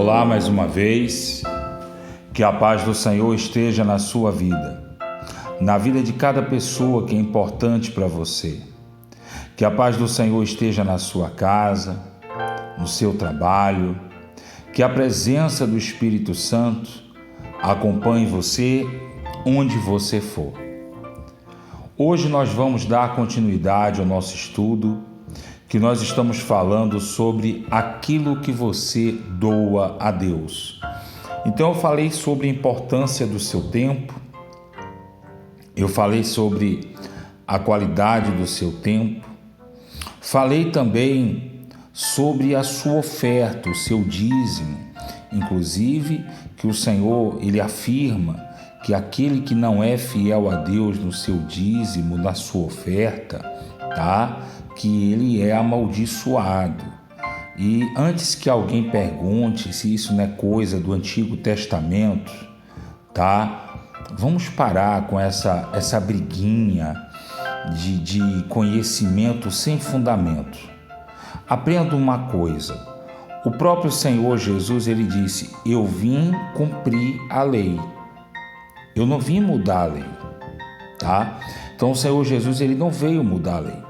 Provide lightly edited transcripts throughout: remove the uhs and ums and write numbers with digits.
Olá mais uma vez, que a paz do Senhor esteja na sua vida, na vida de cada pessoa que é importante para você. Que a paz do Senhor esteja na sua casa, no seu trabalho, que a presença do Espírito Santo acompanhe você onde você for. Hoje nós vamos dar continuidade ao nosso estudo, que nós estamos falando sobre aquilo que você doa a Deus. Então eu falei sobre a importância do seu tempo, eu falei sobre a qualidade do seu tempo, falei também sobre a sua oferta, o seu dízimo, inclusive que o Senhor, Ele afirma que aquele que não é fiel a Deus no seu dízimo, na sua oferta, que ele é amaldiçoado. E antes que alguém pergunte se isso não é coisa do Antigo Testamento, vamos parar com essa briguinha de conhecimento sem fundamento. Aprenda uma coisa, o próprio Senhor Jesus, ele disse: eu vim cumprir a lei, eu não vim mudar a lei, Então o Senhor Jesus, ele não veio mudar a lei.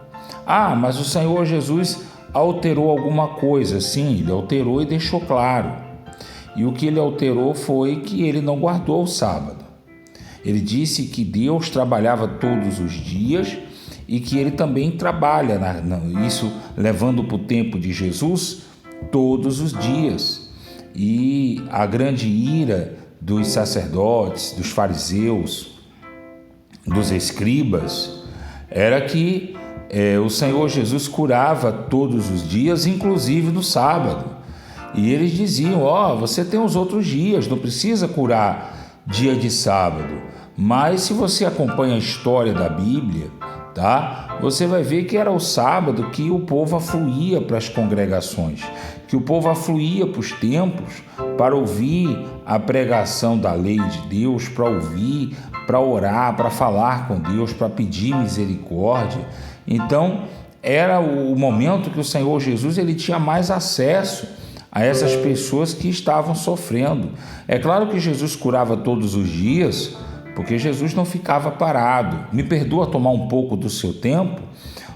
Mas o Senhor Jesus alterou alguma coisa. Sim, ele alterou e deixou claro. E o que ele alterou foi que ele não guardou o sábado. Ele disse que Deus trabalhava todos os dias e que ele também trabalha, isso levando para o tempo de Jesus, todos os dias. E a grande ira dos sacerdotes, dos fariseus, dos escribas, era que o Senhor Jesus curava todos os dias, inclusive no sábado. E eles diziam: você tem os outros dias, não precisa curar dia de sábado. Mas se você acompanha a história da Bíblia, você vai ver que era o sábado que o povo afluía para as congregações, que o povo afluía para os templos para ouvir a pregação da lei de Deus, para ouvir, para orar, para falar com Deus, para pedir misericórdia. Então, era o momento que o Senhor Jesus ele tinha mais acesso a essas pessoas que estavam sofrendo. É claro que Jesus curava todos os dias, porque Jesus não ficava parado. Me perdoa tomar um pouco do seu tempo,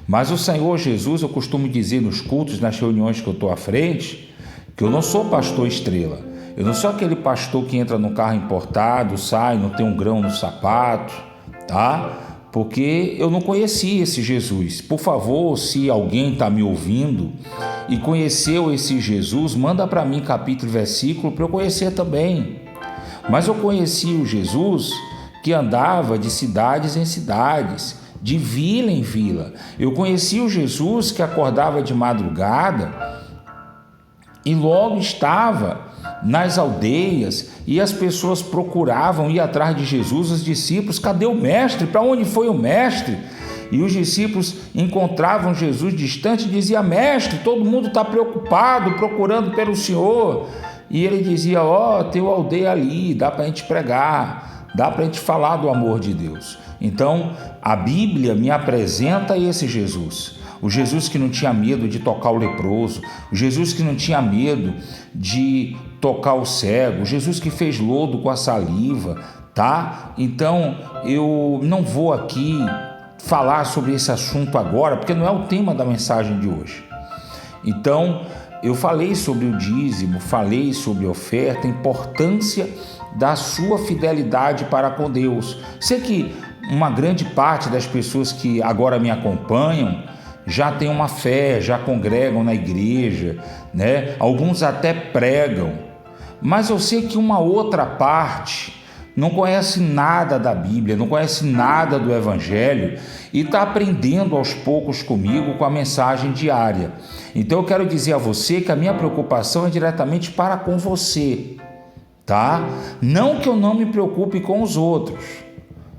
mas o Senhor Jesus, eu costumo dizer nos cultos, nas reuniões que eu estou à frente, que eu não sou pastor estrela. Eu não sou aquele pastor que entra no carro importado, sai, não tem um grão no sapato, Porque eu não conheci esse Jesus. Por favor, se alguém está me ouvindo e conheceu esse Jesus, manda para mim capítulo e versículo para eu conhecer também. Mas eu conheci o Jesus que andava de cidades em cidades, de vila em vila. Eu conheci o Jesus que acordava de madrugada e logo estava nas aldeias, e as pessoas procuravam ir atrás de Jesus, os discípulos: cadê o mestre? Para onde foi o mestre? E os discípulos encontravam Jesus distante e diziam: mestre, todo mundo está preocupado, procurando pelo Senhor. E ele dizia: tem uma aldeia ali, dá para a gente pregar, dá para a gente falar do amor de Deus. Então, a Bíblia me apresenta esse Jesus. O Jesus que não tinha medo de tocar o leproso, o Jesus que não tinha medo de tocar o cego, o Jesus que fez lodo com a saliva, Então, eu não vou aqui falar sobre esse assunto agora, porque não é o tema da mensagem de hoje. Então, eu falei sobre o dízimo, falei sobre a oferta, a importância da sua fidelidade para com Deus. Sei que uma grande parte das pessoas que agora me acompanham já tem uma fé, já congregam na igreja, Alguns até pregam, mas eu sei que uma outra parte não conhece nada da Bíblia, não conhece nada do Evangelho e está aprendendo aos poucos comigo com a mensagem diária. Então eu quero dizer a você que a minha preocupação é diretamente para com você, Não que eu não me preocupe com os outros,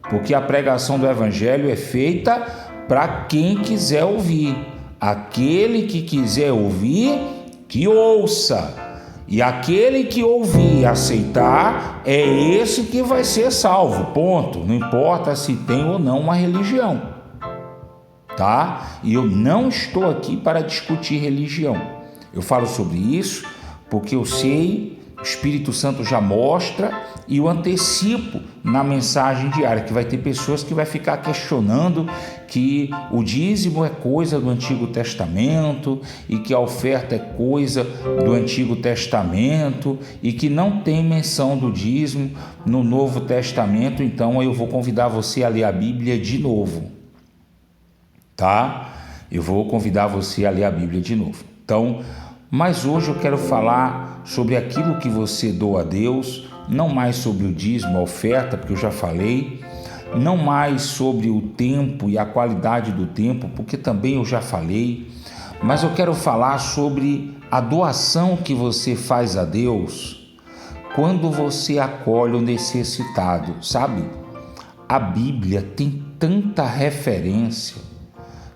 porque a pregação do Evangelho é feita para quem quiser ouvir. Aquele que quiser ouvir, que ouça. E aquele que ouvir e aceitar, é esse que vai ser salvo, ponto. Não importa se tem ou não uma religião, E eu não estou aqui para discutir religião. Eu falo sobre isso porque eu sei O Espírito Santo já mostra e eu antecipo na mensagem diária, que vai ter pessoas que vai ficar questionando que o dízimo é coisa do Antigo Testamento e que a oferta é coisa do Antigo Testamento e que não tem menção do dízimo no Novo Testamento. Então eu vou convidar você a ler a Bíblia de novo, tá? Eu vou convidar você a ler a Bíblia de novo. Então, mas hoje eu quero falar sobre aquilo que você doa a Deus, não mais sobre o dízimo, a oferta, porque eu já falei, não mais sobre o tempo e a qualidade do tempo, porque também eu já falei, mas eu quero falar sobre a doação que você faz a Deus quando você acolhe o necessitado, sabe? A Bíblia tem tanta referência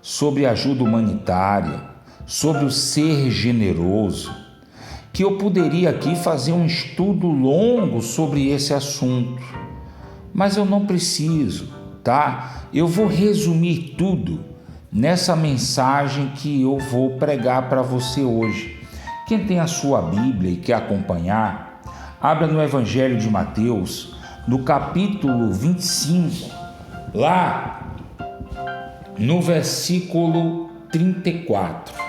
sobre ajuda humanitária, sobre o ser generoso, que eu poderia aqui fazer um estudo longo sobre esse assunto, mas eu não preciso, tá? Eu vou resumir tudo nessa mensagem que eu vou pregar para você hoje. Quem tem a sua Bíblia e quer acompanhar, abra no Evangelho de Mateus, no capítulo 25, lá no versículo 34.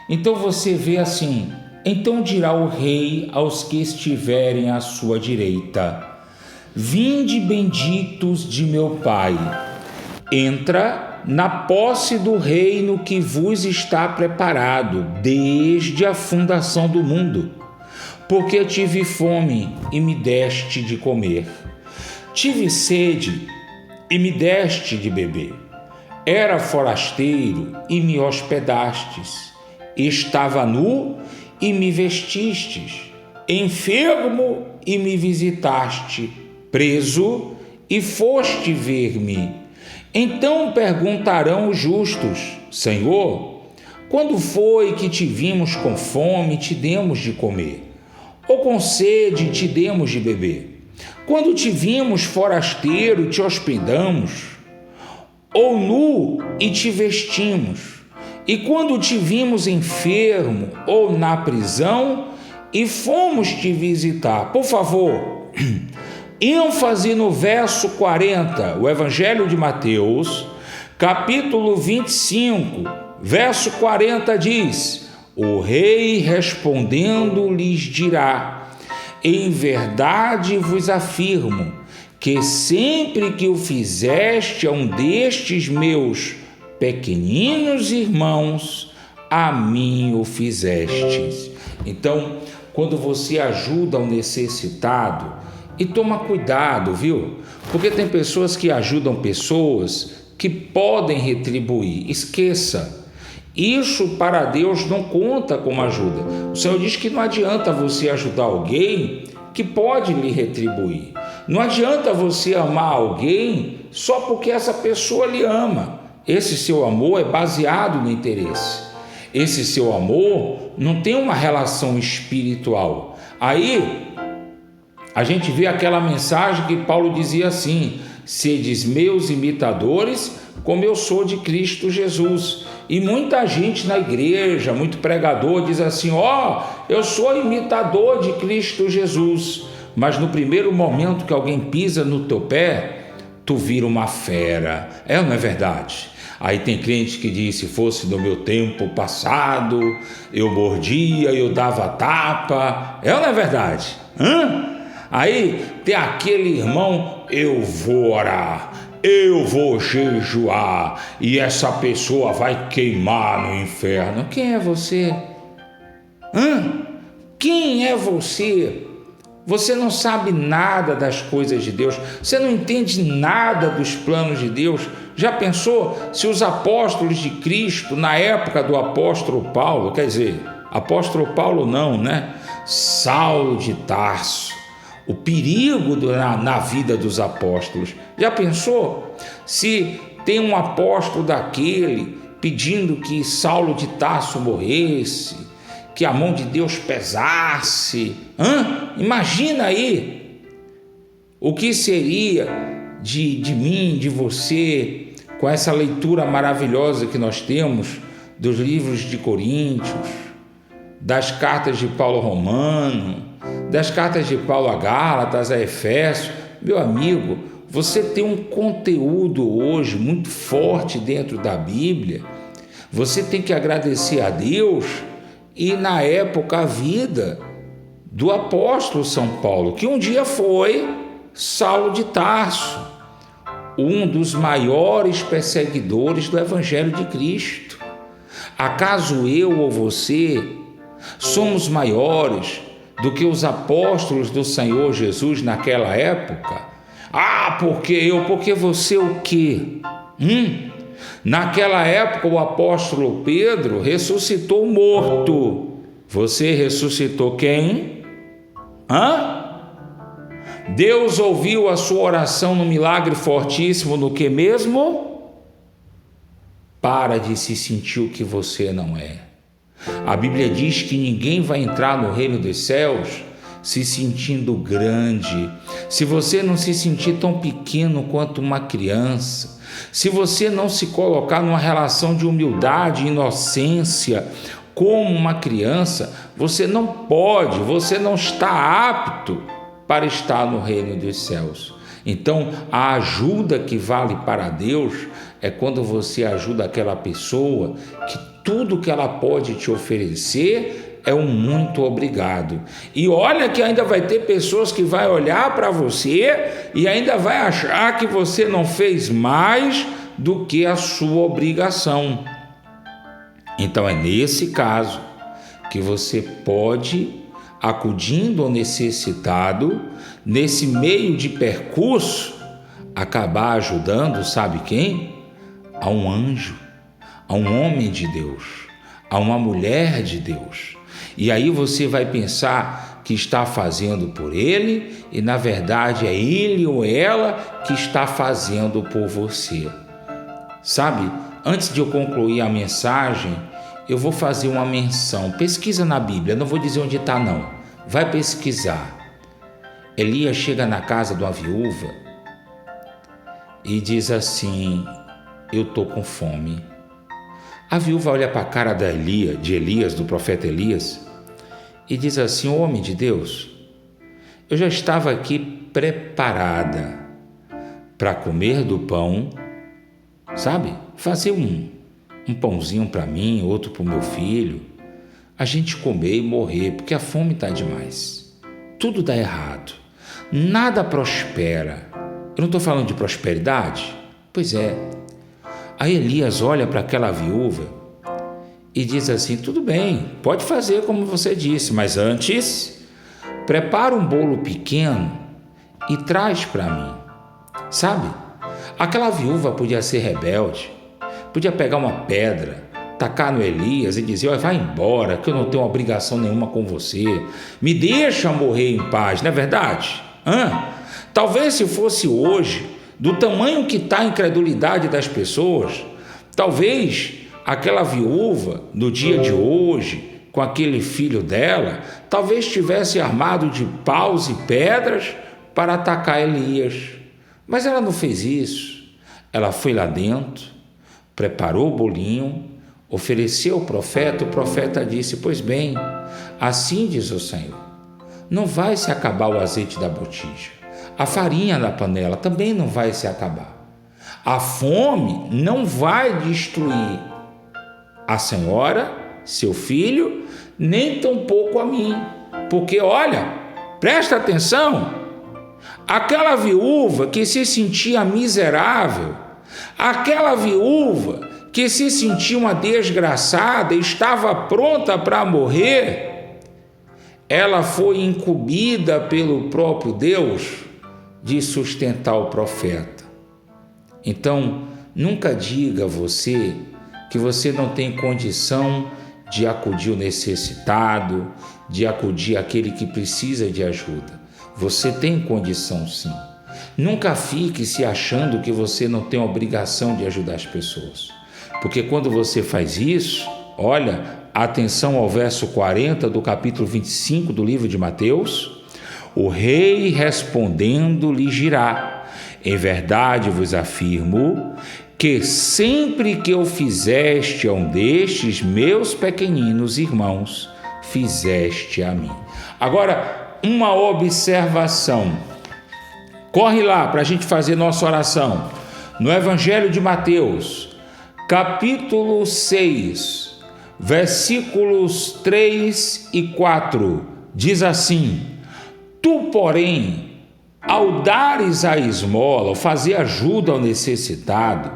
Então você vê assim: então dirá o rei aos que estiverem à sua direita: vinde benditos de meu Pai, entra na posse do reino que vos está preparado desde a fundação do mundo. Porque tive fome e me deste de comer, tive sede e me deste de beber, era forasteiro e me hospedastes, estava nu e me vestistes, enfermo e me visitaste, preso e foste ver-me. Então perguntarão os justos: Senhor, quando foi que te vimos com fome e te demos de comer? Ou com sede e te demos de beber? Quando te vimos forasteiro e te hospedamos? Ou nu e te vestimos? E quando te vimos enfermo ou na prisão e fomos te visitar? Por favor, ênfase no verso 40, o Evangelho de Mateus, capítulo 25, verso 40 diz: o rei respondendo lhes dirá: em verdade vos afirmo que sempre que o fizeste a um destes meus pequeninos irmãos, a mim o fizestes. Então, quando você ajuda o necessitado, e toma cuidado, viu? Porque tem pessoas que ajudam pessoas que podem retribuir. Esqueça, isso para Deus não conta como ajuda. O Senhor diz que não adianta você ajudar alguém que pode lhe retribuir. Não adianta você amar alguém só porque essa pessoa lhe ama. Esse seu amor é baseado no interesse. Esse seu amor não tem uma relação espiritual. Aí a gente vê aquela mensagem que Paulo dizia assim: sedes meus imitadores, como eu sou de Cristo Jesus. E muita gente na igreja, muito pregador, diz assim: eu sou imitador de Cristo Jesus. Mas no primeiro momento que alguém pisa no teu pé, tu vira uma fera. É ou não é verdade? Aí tem crente que diz: se fosse no meu tempo passado, eu mordia, eu dava tapa. É ou não é verdade? Aí tem aquele irmão: eu vou orar, eu vou jejuar, e essa pessoa vai queimar no inferno. Quem é você? Quem é você? Você não sabe nada das coisas de Deus, você não entende nada dos planos de Deus. Já pensou se os apóstolos de Cristo, na época do apóstolo Paulo, quer dizer, apóstolo Paulo não, né? Saulo de Tarso, o perigo na vida dos apóstolos. Já pensou se tem um apóstolo daquele pedindo que Saulo de Tarso morresse, que a mão de Deus pesasse? Imagina aí o que seria de mim, de você, com essa leitura maravilhosa que nós temos dos livros de Coríntios, das cartas de Paulo Romano, das cartas de Paulo a Gálatas, a Efésios. Meu amigo, você tem um conteúdo hoje muito forte dentro da Bíblia. Você tem que agradecer a Deus e, na época, a vida do apóstolo São Paulo, que um dia foi Saulo de Tarso, um dos maiores perseguidores do Evangelho de Cristo. Acaso eu ou você somos maiores do que os apóstolos do Senhor Jesus naquela época? Porque você o quê? Naquela época o apóstolo Pedro ressuscitou morto. Você ressuscitou quem? Deus ouviu a sua oração no milagre fortíssimo, no que mesmo? Para de se sentir o que você não é. A Bíblia diz que ninguém vai entrar no reino dos céus se sentindo grande. Se você não se sentir tão pequeno quanto uma criança, se você não se colocar numa relação de humildade e inocência como uma criança, você não pode, você não está apto para estar no reino dos céus. Então, a ajuda que vale para Deus é quando você ajuda aquela pessoa que tudo que ela pode te oferecer é um muito obrigado. E olha que ainda vai ter pessoas que vai olhar para você e ainda vai achar que você não fez mais do que a sua obrigação. Então é nesse caso que você pode, acudindo ao necessitado, nesse meio de percurso, acabar ajudando, sabe quem? A um anjo, a um homem de Deus, a uma mulher de Deus. E aí você vai pensar que está fazendo por ele e na verdade é ele ou ela que está fazendo por você. Sabe, antes de eu concluir a mensagem, eu vou fazer uma menção. Pesquisa na Bíblia, não vou dizer onde está não, vai pesquisar. Elias chega na casa de uma viúva e diz assim: eu estou com fome. A viúva olha para a cara de Elias, do profeta Elias, e diz assim: homem de Deus, eu já estava aqui preparada para comer do pão, sabe? Fazer um pãozinho para mim, outro para o meu filho, a gente comer e morrer, porque a fome está demais. Tudo dá errado, nada prospera. Eu não estou falando de prosperidade? Pois é. Aí Elias olha para aquela viúva e diz assim: tudo bem, pode fazer como você disse, mas antes, prepara um bolo pequeno e traz para mim. Sabe, aquela viúva podia ser rebelde, podia pegar uma pedra, tacar no Elias e dizer: olha, vai embora, que eu não tenho obrigação nenhuma com você, me deixa morrer em paz, não é verdade? Talvez se fosse hoje, do tamanho que está a incredulidade das pessoas, talvez aquela viúva, no dia de hoje, com aquele filho dela, talvez estivesse armado de paus e pedras para atacar Elias. Mas ela não fez isso. Ela foi lá dentro, preparou o bolinho, ofereceu ao profeta. O profeta disse: pois bem, assim diz o Senhor, não vai se acabar o azeite da botija. A farinha da panela também não vai se acabar. A fome não vai destruir a senhora, seu filho, nem tampouco a mim. Porque, olha, presta atenção, aquela viúva que se sentia miserável, aquela viúva que se sentia uma desgraçada, estava pronta para morrer, ela foi incumbida pelo próprio Deus de sustentar o profeta. Então, nunca diga a você que você não tem condição de acudir o necessitado, de acudir aquele que precisa de ajuda. Você tem condição sim. Nunca fique se achando que você não tem obrigação de ajudar as pessoas. Porque quando você faz isso, olha, atenção ao verso 40 do capítulo 25 do livro de Mateus. O rei respondendo lhe dirá: em verdade vos afirmo que sempre que eu fizeste a um destes meus pequeninos irmãos, fizeste a mim. Agora, uma observação. Corre lá para a gente fazer nossa oração. No Evangelho de Mateus, capítulo 6, versículos 3 e 4, diz assim: Tu, porém, ao dares a esmola, ou fazer ajuda ao necessitado,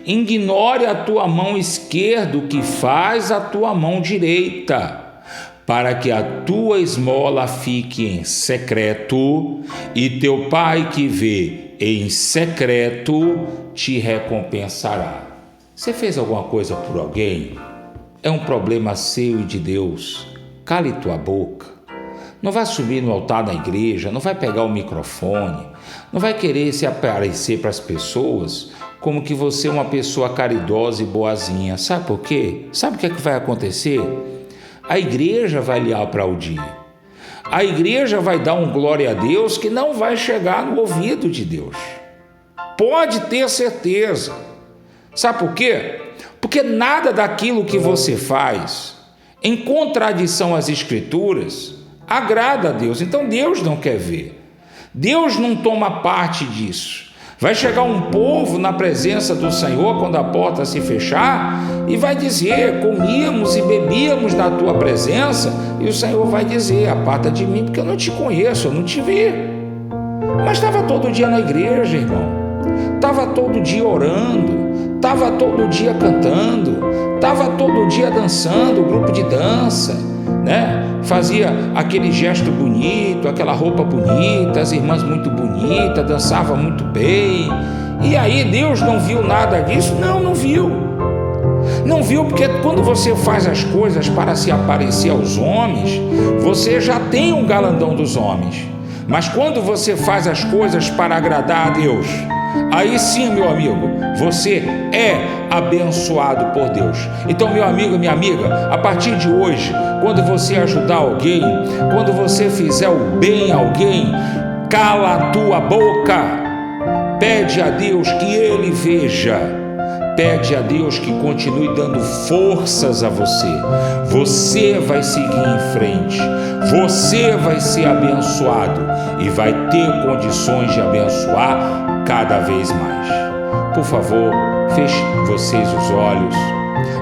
ignore a tua mão esquerda o que faz a tua mão direita, para que a tua esmola fique em secreto, e teu Pai que vê em secreto te recompensará. Você fez alguma coisa por alguém? É um problema seu e de Deus. Cale tua boca. Não vai subir no altar da igreja, não vai pegar o microfone, não vai querer se aparecer para as pessoas como que você é uma pessoa caridosa e boazinha. Sabe por quê? Sabe o que é que vai acontecer? A igreja vai lhe aplaudir. A igreja vai dar um glória a Deus que não vai chegar no ouvido de Deus. Pode ter certeza. Sabe por quê? Porque nada daquilo que você faz, em contradição às Escrituras, agrada a Deus. Então Deus não quer ver. Deus não toma parte disso. Vai chegar um povo na presença do Senhor quando a porta se fechar e vai dizer: comíamos e bebíamos na tua presença, e o Senhor vai dizer: aparta de mim, porque eu não te conheço, eu não te vi. Mas estava todo dia na igreja, irmão, estava todo dia orando, estava todo dia cantando, estava todo dia dançando, grupo de dança, né? Fazia aquele gesto bonito, aquela roupa bonita, as irmãs muito bonitas, dançava muito bem. E aí Deus não viu nada disso? Não viu. Não viu, porque quando você faz as coisas para se aparecer aos homens, você já tem um galandão dos homens. Mas quando você faz as coisas para agradar a Deus, aí sim, meu amigo, você é abençoado por Deus. Então, meu amigo, minha amiga, a partir de hoje, quando você ajudar alguém, quando você fizer o bem a alguém, cala a tua boca, pede a Deus que Ele veja, pede a Deus que continue dando forças a você. Você vai seguir em frente, você vai ser abençoado e vai ter condições de abençoar cada vez mais. Por favor, feche vocês os olhos.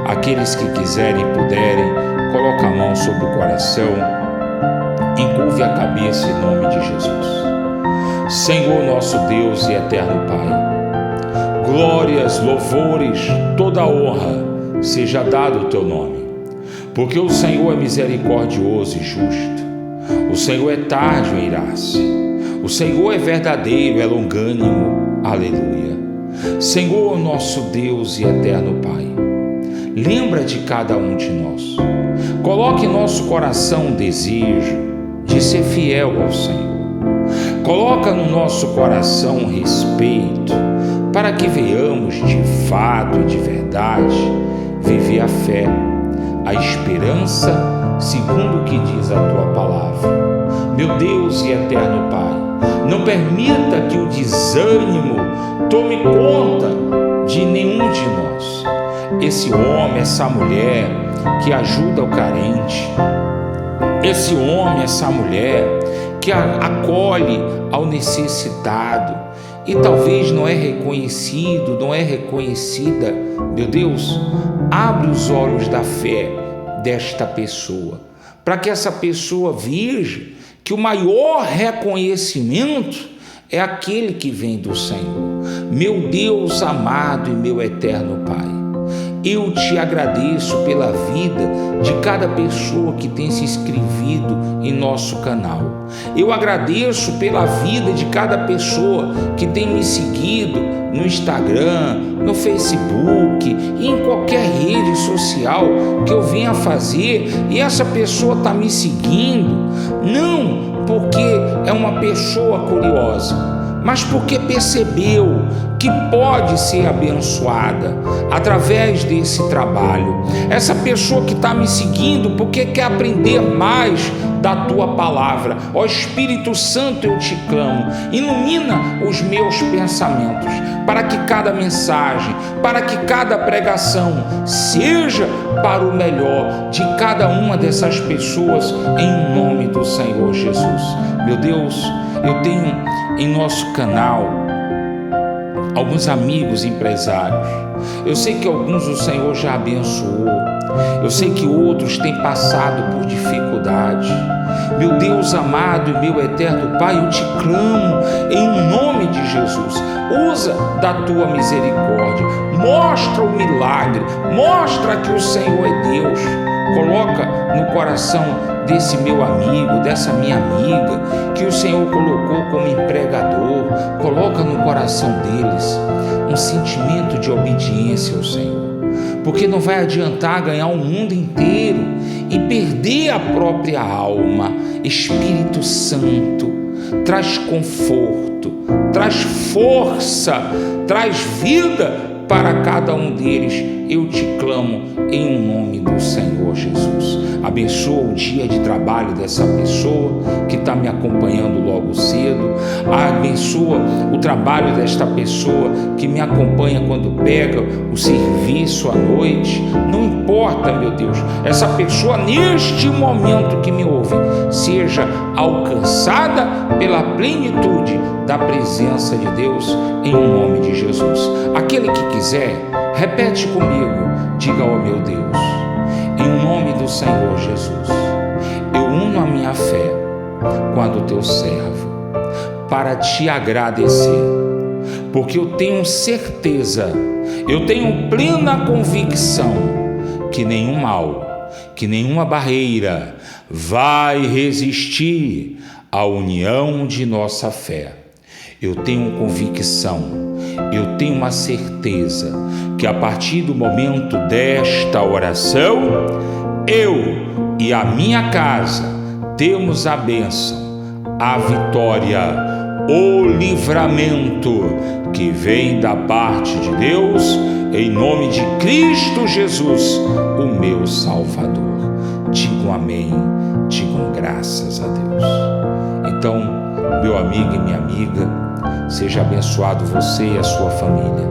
Aqueles que quiserem e puderem, coloque a mão sobre o coração, encurve a cabeça em nome de Jesus. Senhor nosso Deus e eterno Pai, glórias, louvores, toda honra seja dado ao teu nome, porque o Senhor é misericordioso e justo, o Senhor é tardio em irar-se, o Senhor é verdadeiro, é longânimo, aleluia. Senhor nosso Deus e eterno Pai, lembra de cada um de nós, coloque em nosso coração um desejo de ser fiel ao Senhor, coloca no nosso coração um respeito, para que venhamos de fato e de verdade viver a fé, a esperança, segundo o que diz a tua palavra. Meu Deus e eterno Pai, não permita que o desânimo tome conta de nenhum de nós. Esse homem, essa mulher que ajuda o carente, esse homem, essa mulher que acolhe ao necessitado e talvez não é reconhecido, não é reconhecida, meu Deus, abre os olhos da fé desta pessoa, para que essa pessoa veja que o maior reconhecimento é aquele que vem do Senhor. Meu Deus amado e meu eterno Pai, eu te agradeço pela vida de cada pessoa que tem se inscrevido em nosso canal. Eu agradeço pela vida de cada pessoa que tem me seguido no Instagram, no Facebook e em qualquer rede social que eu venha fazer, e essa pessoa está me seguindo não porque é uma pessoa curiosa, mas porque percebeu que pode ser abençoada através desse trabalho. Essa pessoa que está me seguindo porque quer aprender mais da tua palavra. Ó Espírito Santo, eu te clamo, ilumina os meus pensamentos, para que cada mensagem, para que cada pregação seja para o melhor de cada uma dessas pessoas, em nome do Senhor Jesus. Meu Deus, eu tenho em nosso canal alguns amigos empresários. Eu sei que alguns o Senhor já abençoou. Eu sei que outros têm passado por dificuldade. Meu Deus amado e meu eterno Pai, eu te clamo em nome de Jesus. Usa da tua misericórdia. Mostra o milagre. Mostra que o Senhor é Deus. Coloca no coração desse meu amigo, dessa minha amiga, que o Senhor colocou como empregador. Coloca no coração deles um sentimento de obediência ao Senhor. Porque não vai adiantar ganhar o mundo inteiro e perder a própria alma. Espírito Santo, traz conforto, traz força, traz vida para cada um deles. Eu te clamo em nome do Senhor Jesus. Abençoa o dia de trabalho dessa pessoa que está me acompanhando logo cedo. Abençoa o trabalho desta pessoa que me acompanha quando pega o serviço à noite. Não importa, meu Deus, essa pessoa neste momento que me ouve seja alcançada pela plenitude da presença de Deus, em nome de Jesus. Aquele que quiser, repete comigo, diga: ó meu Deus, em nome do Senhor Jesus, eu uno a minha fé com a do teu servo para te agradecer, porque eu tenho certeza, eu tenho plena convicção que nenhum mal, que nenhuma barreira vai resistir à união de nossa fé. Eu tenho convicção, eu tenho uma certeza que a partir do momento desta oração, eu e a minha casa temos a bênção, a vitória, o livramento que vem da parte de Deus, em nome de Cristo Jesus, o meu Salvador. Digam amém, digam graças a Deus. Então, meu amigo e minha amiga, seja abençoado você e a sua família.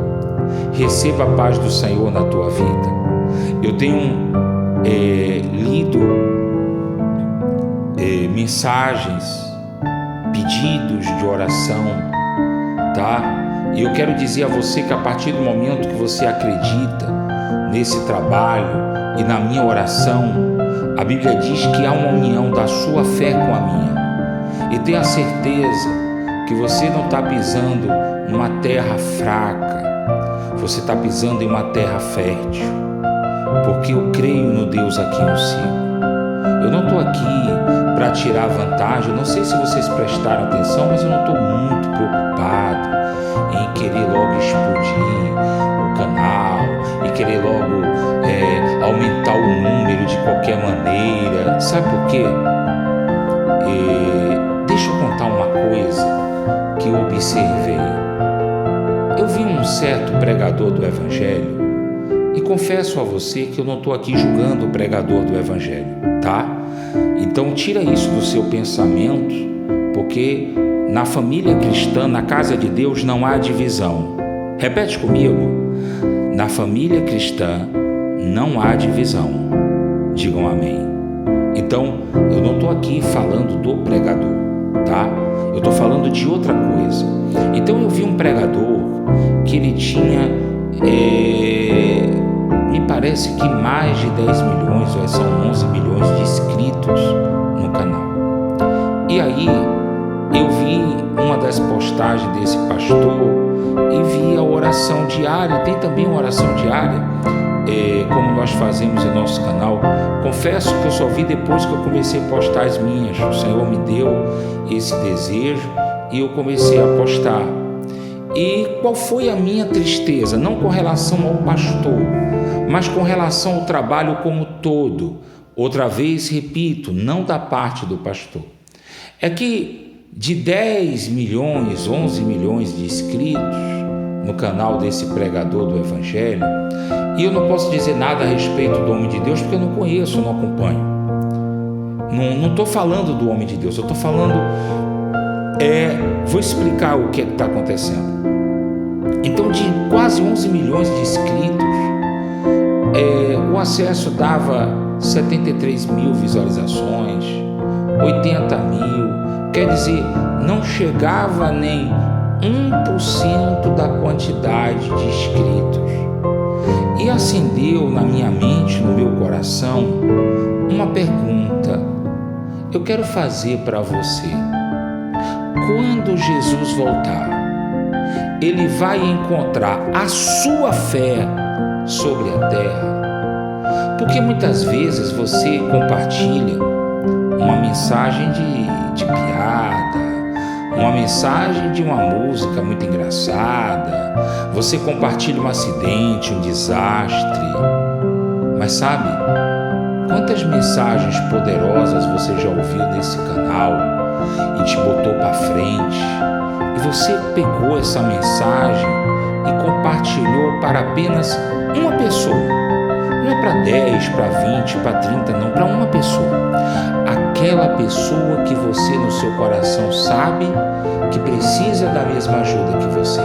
Receba a paz do Senhor na tua vida. Eu tenho lido mensagens, pedidos de oração, tá? E eu quero dizer a você que a partir do momento que você acredita nesse trabalho e na minha oração, a Bíblia diz que há uma união da sua fé com a minha. E tenha certeza que você não está pisando numa terra fraca, você está pisando em uma terra fértil, porque eu creio no Deus a quem eu sigo. Eu não estou aqui para tirar vantagem. Eu não sei se vocês prestaram atenção, mas eu não estou muito preocupado em querer logo explodir o canal e querer logo aumentar o número de qualquer maneira. Sabe por quê? Deixa eu contar uma coisa que eu observei. Eu vi um certo pregador do Evangelho e confesso a você que eu não estou aqui julgando o pregador do Evangelho, tá? Então tira isso do seu pensamento, porque na família cristã, na casa de Deus, não há divisão. Repete comigo: na família cristã não há divisão. Digam amém. Então, eu não estou aqui falando do pregador, tá? Eu estou falando de outra coisa. Então, eu vi um pregador que ele tinha, me parece que mais de 10 milhões, são 11 milhões de inscritos no canal. E aí, eu vi uma das postagens desse pastor e vi a oração diária. Tem também uma oração diária, como nós fazemos em nosso canal. Confesso que eu só vi depois que eu comecei a postar as minhas. O Senhor me deu esse desejo e eu comecei a postar. E qual foi a minha tristeza? Não com relação ao pastor, mas com relação ao trabalho como todo. Outra vez, repito, não da parte do pastor. É que de 10 milhões, 11 milhões de inscritos no canal desse pregador do Evangelho, e eu não posso dizer nada a respeito do homem de Deus porque eu não conheço, eu não acompanho. Não estou falando do homem de Deus, eu estou falando, vou explicar o que está acontecendo. Então, de quase 11 milhões de inscritos, o acesso dava 73 mil visualizações, 80 mil, quer dizer, não chegava nem 1% da quantidade de inscritos. E acendeu na minha mente, no meu coração, uma pergunta. Eu quero fazer para você. Quando Jesus voltar, Ele vai encontrar a sua fé sobre a terra? Porque muitas vezes você compartilha uma mensagem de piada, uma mensagem de uma música muito engraçada, você compartilha um acidente, um desastre, mas sabe, quantas mensagens poderosas você já ouviu nesse canal e te botou para frente, e você pegou essa mensagem e compartilhou para apenas uma pessoa? Não é para 10, para 20, para 30, não, para uma pessoa. Aquela pessoa que você no seu coração sabe que precisa da mesma ajuda que você.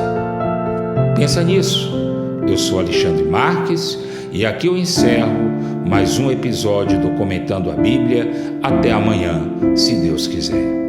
Pensa nisso. Eu sou Alexandre Marques e aqui eu encerro mais um episódio do Comentando a Bíblia. Até amanhã, se Deus quiser.